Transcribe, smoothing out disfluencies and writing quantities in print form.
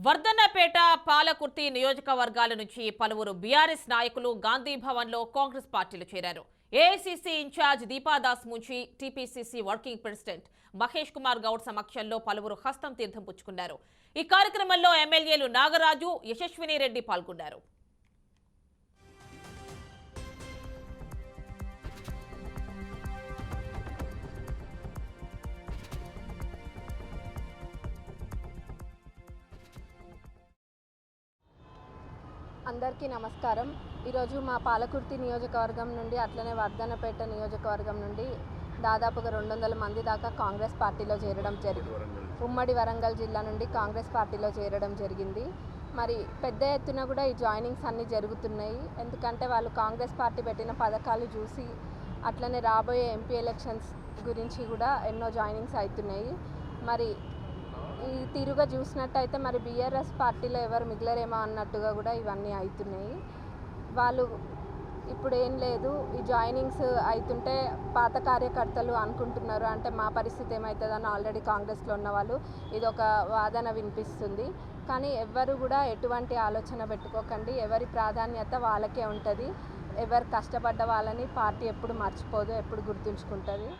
వర్ధన్నపేట పాలకుర్తి నియోజకవర్గాల నుంచి పలువురు బీఆర్ఎస్ నాయకులు గాంధీ భవన్లో కాంగ్రెస్ పార్టీలో చేరారు. ఏఐసీసీ ఇన్ఛార్జ్ దీపాదాస్ ముంచి, TPCC working president Mahesh Kumar Goud సమక్షంలో పలువురు హస్తం తీర్థం పుచ్చుకున్నారు. ఈ కార్యక్రమంలో ఎమ్మెల్యేలు నాగరాజు, యశస్విని రెడ్డి పాల్గొన్నారు. అందరికీ నమస్కారం. ఈరోజు మా పాలకుర్తి నియోజకవర్గం నుండి అట్లనే వర్ధన్నపేట నియోజకవర్గం నుండి దాదాపుగా 200 మంది దాకా కాంగ్రెస్ పార్టీలో చేరడం జరిగింది. ఉమ్మడి వరంగల్ జిల్లా నుండి కాంగ్రెస్ పార్టీలో చేరడం జరిగింది. మరి పెద్ద ఎత్తున కూడా ఈ జాయినింగ్స్ అన్నీ జరుగుతున్నాయి. ఎందుకంటే వాళ్ళు కాంగ్రెస్ పార్టీ పెట్టిన పథకాలు చూసి అట్లనే రాబోయే ఎంపీ ఎలక్షన్స్ గురించి కూడా ఎన్నో జాయినింగ్స్ అవుతున్నాయి. మరి ఈ తీరుగా చూసినట్టయితే మరి బీఆర్ఎస్ పార్టీలో ఎవరు మిగిలరేమో అన్నట్టుగా కూడా ఇవన్నీ అవుతున్నాయి. వాళ్ళు ఇప్పుడు ఏం లేదు, ఈ జాయినింగ్స్ అవుతుంటే పాత కార్యకర్తలు అనుకుంటున్నారు అంటే మా పరిస్థితి ఏమవుతుందని ఆల్రెడీ కాంగ్రెస్లో ఉన్న వాళ్ళు ఇదొక వాదన వినిపిస్తుంది. కానీ ఎవ్వరు కూడా ఎటువంటి ఆలోచన పెట్టుకోకండి. ఎవరి ప్రాధాన్యత వాళ్ళకే ఉంటుంది. ఎవరు కష్టపడ్డ వాళ్ళని పార్టీ ఎప్పుడు మర్చిపోదు, ఎప్పుడు గుర్తుంచుకుంటుంది.